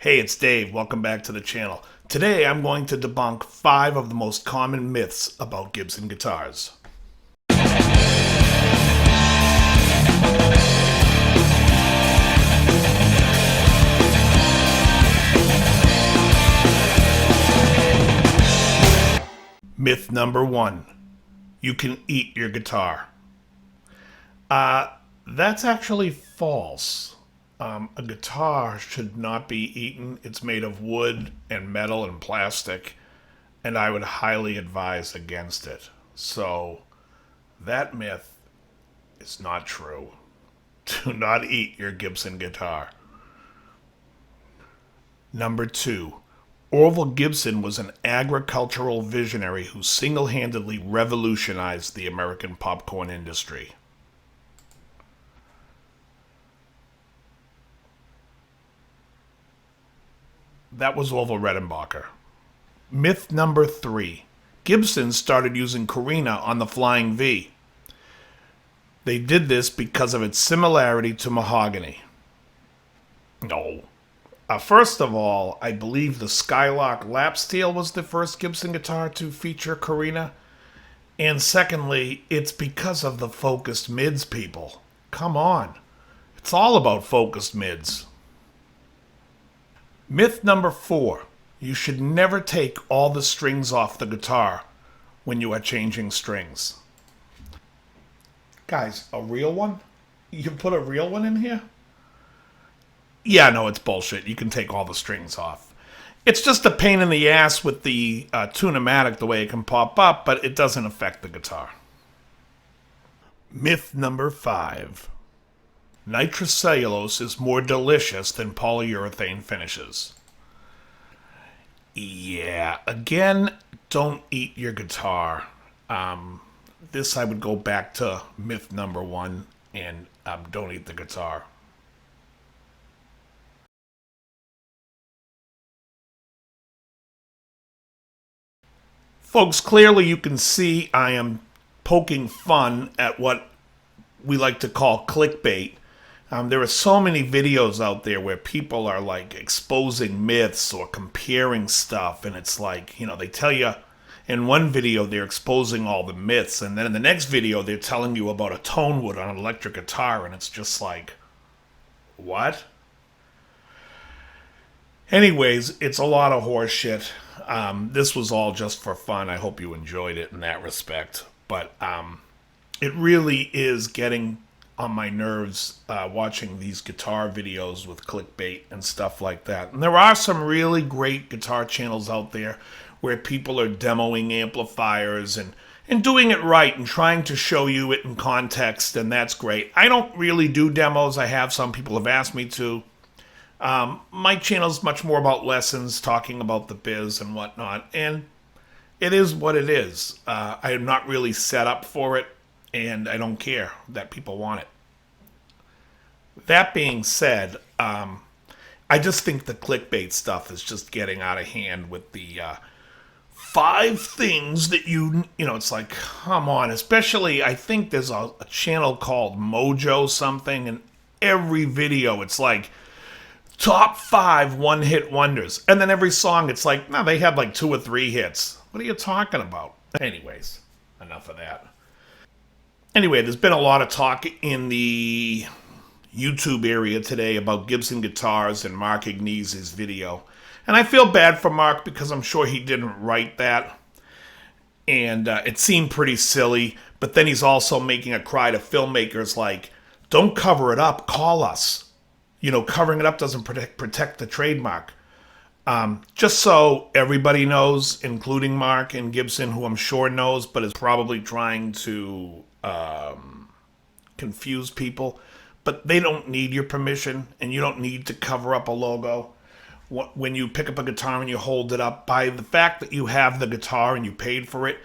Hey, it's Dave. Welcome back to the channel. Today I'm going to debunk 5 of the most common myths about Gibson guitars. Myth number 1. You can eat your guitar. That's actually false. A guitar should not be eaten. It's made of wood and metal and plastic, and I would highly advise against it. So, that myth is not true. Do not eat your Gibson guitar. Number 2. Orville Gibson was an agricultural visionary who single-handedly revolutionized the American popcorn industry. That was Orville Redenbacher. Myth number 3. Gibson started using Carina on the Flying V. They did this because of its similarity to mahogany. No. First of all, I believe the Skylark lap steel was the first Gibson guitar to feature Carina. And secondly, it's because of the focused mids, people. Come on. It's all about focused mids. Myth number 4. You should never take all the strings off the guitar when you are changing strings. Guys, a real one? You put a real one in here? Yeah, no, it's bullshit. You can take all the strings off. It's just a pain in the ass with the tune-o-matic, the way it can pop up, but it doesn't affect the guitar. Myth number 5. Nitrocellulose is more delicious than polyurethane finishes. Yeah, again, don't eat your guitar. This I would go back to myth number 1 and don't eat the guitar. Folks, clearly you can see I am poking fun at what we like to call clickbait. There are so many videos out there where people are like exposing myths or comparing stuff, and it's like, they tell you in one video they're exposing all the myths, and then in the next video they're telling you about a tone wood on an electric guitar, and it's just like, what? Anyways, it's a lot of horse shit. This was all just for fun. I hope you enjoyed it in that respect. But it really is getting on my nerves watching these guitar videos with clickbait and stuff like that. And there are some really great guitar channels out there where people are demoing amplifiers and doing it right and trying to show you it in context, and that's great. I don't really do demos. I have some people have asked me to. My channel's much more about lessons, talking about the biz and whatnot, and it is what it is. I am not really set up for it, and I don't care that people want it. That being said, I just think the clickbait stuff is just getting out of hand with the 5 things that it's like, come on. Especially, I think there's a channel called Mojo something, and every video it's like, top 5 one-hit wonders. And then every song, it's like, no, they had like 2 or 3 hits. What are you talking about? Anyways, enough of that. Anyway, there's been a lot of talk in the YouTube area today about Gibson guitars and Mark Ignese's video. And I feel bad for Mark because I'm sure he didn't write that. And it seemed pretty silly. But then he's also making a cry to filmmakers like, don't cover it up, call us. Covering it up doesn't protect the trademark. Just so everybody knows, including Mark and Gibson, who I'm sure knows, but is probably trying to confuse people. But they don't need your permission, and you don't need to cover up a logo. When you pick up a guitar and you hold it up, by the fact that you have the guitar and you paid for it,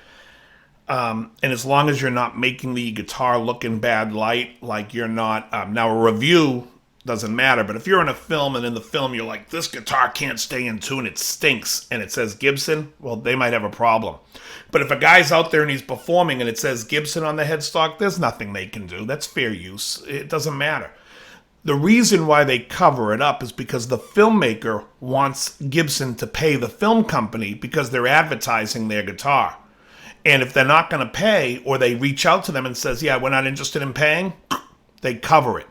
and as long as you're not making the guitar look in bad light, like you're not, now a review doesn't matter, but if you're in a film and in the film you're like, this guitar can't stay in tune, it stinks, and it says Gibson, well, they might have a problem. But if a guy's out there and he's performing and it says Gibson on the headstock, there's nothing they can do. That's fair use. It doesn't matter. The reason why they cover it up is because the filmmaker wants Gibson to pay the film company because they're advertising their guitar. And if they're not going to pay, or they reach out to them and says, yeah, we're not interested in paying, they cover it.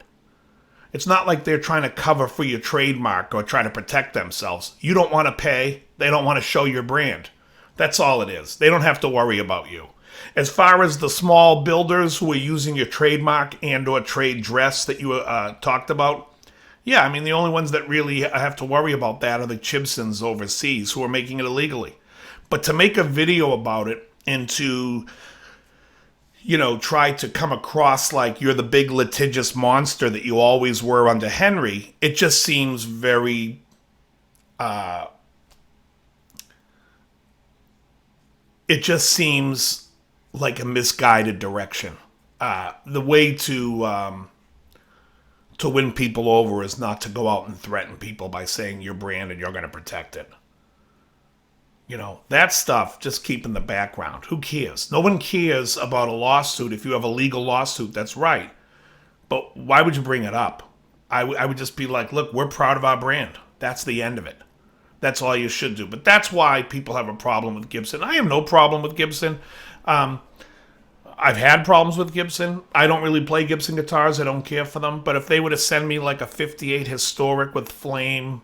It's not like they're trying to cover for your trademark or try to protect themselves. You don't want to pay. They don't want to show your brand. That's all it is. They don't have to worry about you. As far as the small builders who are using your trademark and or trade dress that you talked about, yeah, I mean, the only ones that really have to worry about that are the Gibsons overseas who are making it illegally. But to make a video about it and to, try to come across like you're the big litigious monster that you always were under Henry, it just seems very... it just seems like a misguided direction. The way to win people over is not to go out and threaten people by saying your brand and you're going to protect it. That stuff, just keep in the background. Who cares? No one cares about a lawsuit. If you have a legal lawsuit, that's right. But why would you bring it up? I would just be like, look, we're proud of our brand. That's the end of it. That's all you should do. But that's why people have a problem with Gibson. I have no problem with Gibson. I've had problems with Gibson. I don't really play Gibson guitars. I don't care for them. But if they were to send me like a 58 historic with flame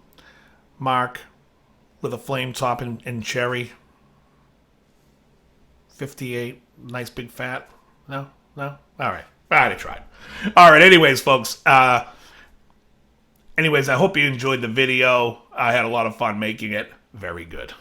mark, with a flame top and cherry, 58, nice big fat. No? All right. I tried. All right. Anyways, folks. I hope you enjoyed the video. I had a lot of fun making it. Very good.